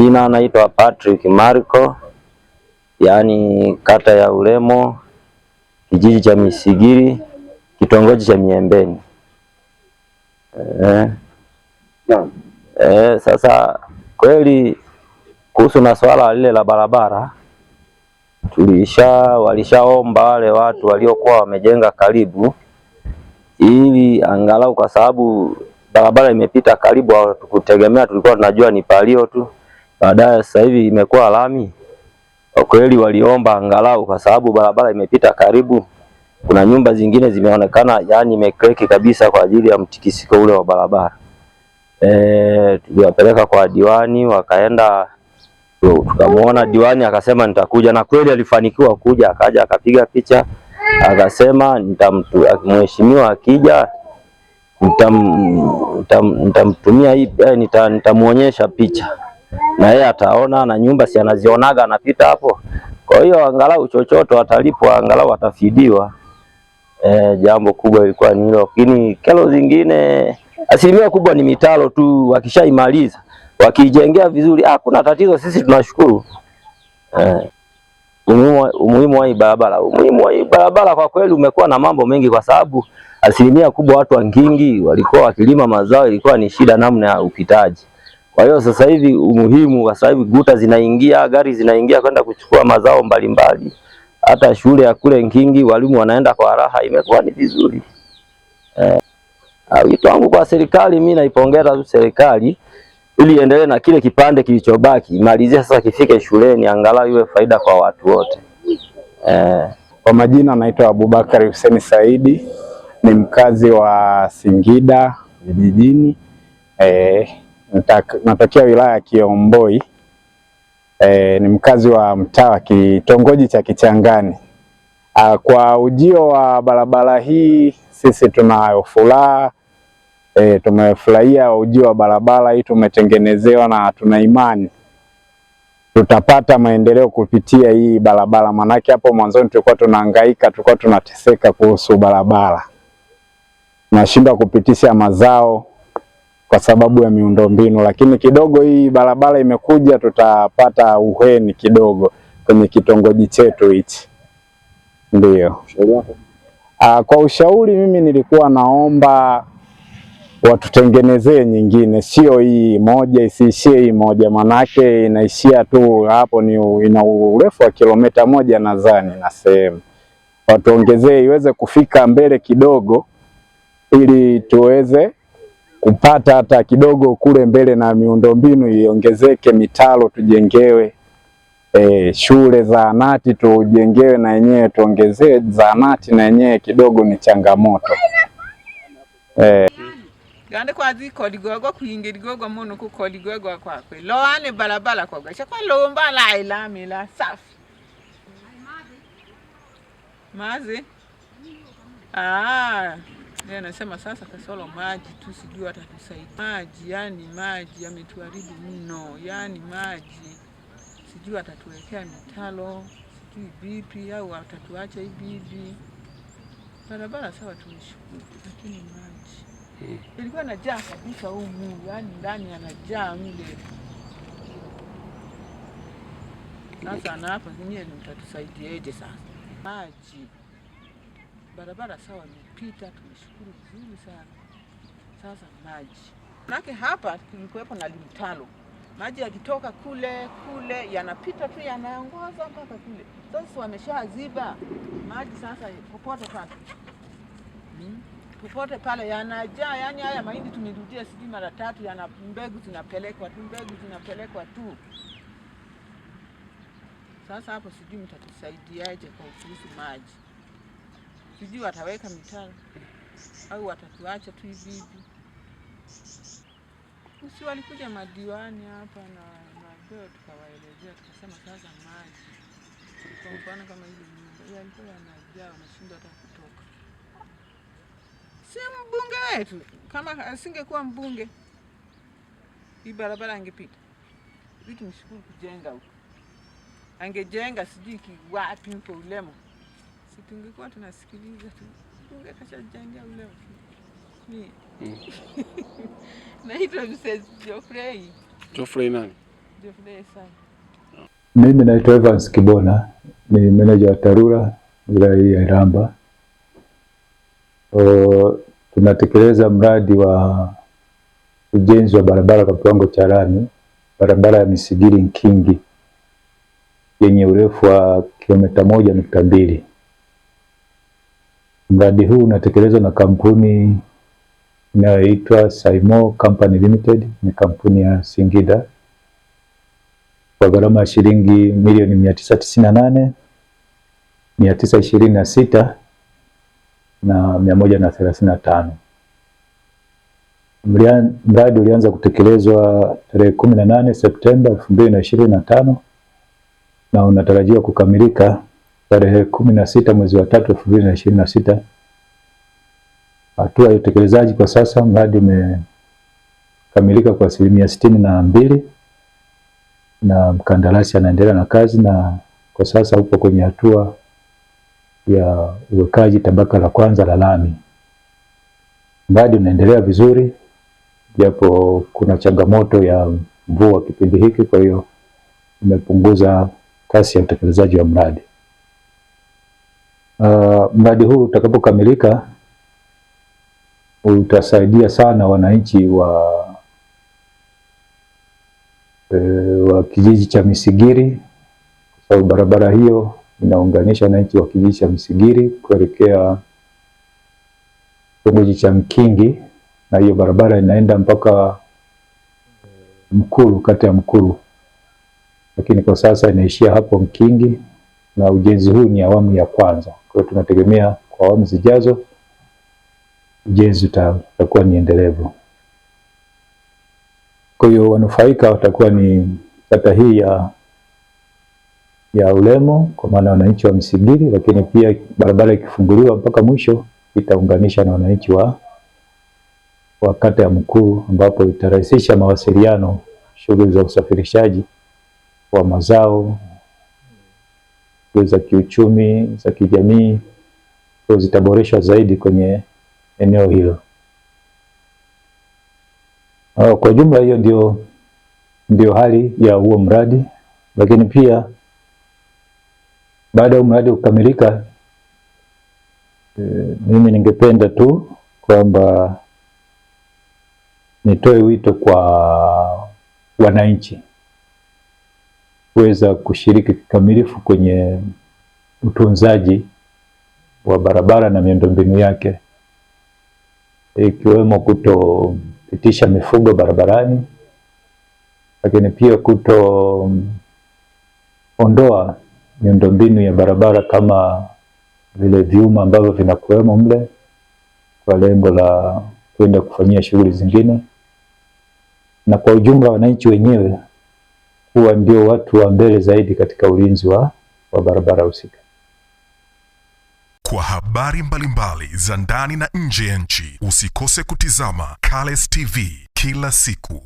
majina naitwa Patrick Marco, yani kata ya Ulemo, kijiji cha Misigiri, kitongoji cha Miembeni. Sasa kweli kuhusu na swala lile la barabara, walishaomba wale watu waliokuwa wamejenga karibu, ili angalau, kwa sababu barabara imepita karibu, tukutegemea tulikuwa tunajua ni palio tu, baadaye sasa hivi imekuwa lami. Kwa kweli waliomba angalau, kwa sababu barabara imepita karibu, kuna nyumba zingine zimeonekana yani imekreki kabisa kwa ajili ya mtikisiko ule wa barabara. Tuliwapeleka kwa diwani, wakaenda, tukamuona diwani akasema nitakuja, na kweli alifanikiwa kuja, akaja akapiga picha, akasema mheshimiwa akija nitamtumia hii, nitamuonyesha picha na yeye ataona, na nyumba si anazionaga anapita hapo. Kwa hiyo angalau chochote watalipwa, angalau watafidiwa. Jambo kubwa ilikuwa ni hilo, lakini kero zingine asilimia kubwa ni mitalo tu. Wakishaimaliza, wakijengea vizuri, kuna tatizo, sisi tunashukuru. Umuhimu wa hii barabara kwa kweli umekuwa na mambo mengi, kwa sababu asilimia kubwa watu wa Nkingi walikuwa wakilima mazao, ilikuwa ni shida namna ya upitaji. Kwa hiyo sasa hivi umuhimu, kwa sababu guta zinaingia, gari zinaingia kwenda kuchukua mazao mbalimbali. Hata shule ya kule Nkingi walimu wanaenda kwa raha, imekuwa ni vizuri. Wito wangu kwa serikali, mimi naipongeza tu serikali, ili endelee na kile kipande kilichobaki, imalizie sasa, kifike shuleni, angalau iwe faida kwa watu wote. Kwa majina naitwa Abubakari Hussein Saidi, ni mkazi wa Singida vijijini. Natokea wilaya ya Kiomboi. Ni mkazi wa mtaa wa kitongoji cha Kichangani. Kwa ujio wa barabara hii sisi tunayo furaha. Tumefurahia ujio wa barabara hii, tumetengenezewa na tuna imani tutapata maendeleo kupitia hii barabara. Manake hapo mwanzoni tulikuwa tunahangaika, tulikuwa tunateseka kuhusu barabara, tunashindwa kupitisha mazao kwa sababu ya miundombinu, lakini kidogo hii barabara imekuja, tutapata uheni kidogo kwenye kitongoji chetu hichi. Ndio. Kwa ushauri mimi nilikuwa naomba watutengenezee nyingine, sio hii moja, isiishie hii moja, manake inaishia tu hapo, ina urefu wa kilomita 1 nadhani na sehemu. Watuongezee iweze kufika mbele kidogo, ili tuweze kupata hata kidogo kule mbele, na miundombinu iongezeke, mitalo tujengewe, shule zahanati tujengewe na yenyewe, tuongezee zahanati na yenyewe kidogo ni changamoto. Gande kwa ziko ligogo kuingi ligogo mono kuko ligogo kwa kwe loane balabala kwa gasha kwa lomba la ilami la safi mazi. Ndio nasema sasa kasoro maji tu, sijui atatusaidia maji, yani maji yametuharibu mno, yani maji sijui atatuwekea mitalo, sijui vipi, au atatuacha hivi. Barabara sawa tumeshukuru, lakini maji ilikuwa inajaa kabisa humu, yani ndani yanajaa mle. Sasa na hapa nyinyi mtatusaidiaje sasa? Maji, barabara sawa imepita, tumeshukuru vizuri sana. Sasa maji, manake hapa kulikuwepo na limtalo, maji yakitoka kule yanapita tu yanaongoza mpaka kule. Sasa wameshaziba maji, sasa popote pale popote pale yanajaa, yani haya mahindi tumerudia sijui mara 3, yana mbegu zinapelekwa tu. Sasa hapo sijui mtatusaidiaje kwa kuhusu maji, sijui wataweka mitaro au watatuacha tu hivi. Sisi walikuja madiwani hapa na ndio tukawaelezea, tukasema sasa maji, kwa mfano kama hivi nyumba yalikuwa yanajaa, unashindwa hata kutoka. Si mbunge wetu, kama asingekuwa mbunge hii barabara angepita. Vitu mshukuru kujenga huko, angejenga sijui wapi huko Ulemo, si tungekuwa tunasikiliza tu. Mbunge kashajengea Ulemo ni na hilo Mrs. Geoffrey nani? Mimi naitwa Evans Kibona, ni meneja wa TARURA wilaya ya Iramba. Tunatekeleza mradi wa ujenzi wa barabara kwa kiwango cha lami, barabara ya Misigiri Nkingi yenye urefu wa kilomita 1.2. Mradi huu unatekelezwa na kampuni inayoitwa Saimo Company Limited, ni kampuni ya Singida, kwa gharama ya shilingi milioni 998,926 na 135. Mradi ulianza kutekelezwa tarehe 18 Septemba 2025 na unatarajiwa kukamilika tarehe 16 mwezi wa 3 2026. Hatua ya utekelezaji kwa sasa, mradi umekamilika kwa 62% na mkandarasi anaendelea na kazi, na kwa sasa upo kwenye hatua ya uwekaji tabaka la kwanza la lami. Mradi unaendelea vizuri japo kuna changamoto ya mvua kipindi hiki, kwa hiyo imepunguza kasi ya utekelezaji wa mradi. Mradi huu utakapokamilika utasaidia sana wananchi wa kijiji cha Misigiri, kwa sababu barabara hiyo inaunganisha wananchi wa kijiji cha Misigiri kuelekea kitongoji cha Mkingi, na hiyo barabara inaenda mpaka Mkuru, kata ya Mkuru, lakini kwa sasa inaishia hapo Mkingi, na ujenzi huu ni awamu ya kwanza. Kwa hiyo tunategemea kwa awamu zijazo ujenzi utakuwa ni endelevu. Kwa hiyo wanufaika watakuwa ni kata hii ya Ulemo, kwa maana wananchi wa Misigiri, lakini pia barabara ikifunguliwa mpaka mwisho itaunganisha na wananchi wa kata ya Mkuru, ambapo itarahisisha mawasiliano, shughuli za usafirishaji wa mazao, za kiuchumi, za kijamii, zitaboreshwa zaidi kwenye eneo hilo. Kwa jumla hiyo ndio hali ya huo mradi, lakini pia baada ya mradi kukamilika, mimi ningependa tu kwamba nitoe wito kwa wananchi kuweza kushiriki kikamilifu kwenye utunzaji wa barabara na miundombinu yake, ikiwemo kutopitisha mifugo barabarani, lakini pia kutoondoa miundombinu ya barabara kama vile vyuma ambavyo vinakuwemo mle kwa lengo la kwenda kufanyia shughuli zingine, na kwa ujumla wananchi wenyewe kuwa ndio watu wa mbele zaidi katika ulinzi wa barabara husika. Kwa habari mbalimbali za ndani na nje ya nchi, usikose kutizama Cales TV kila siku.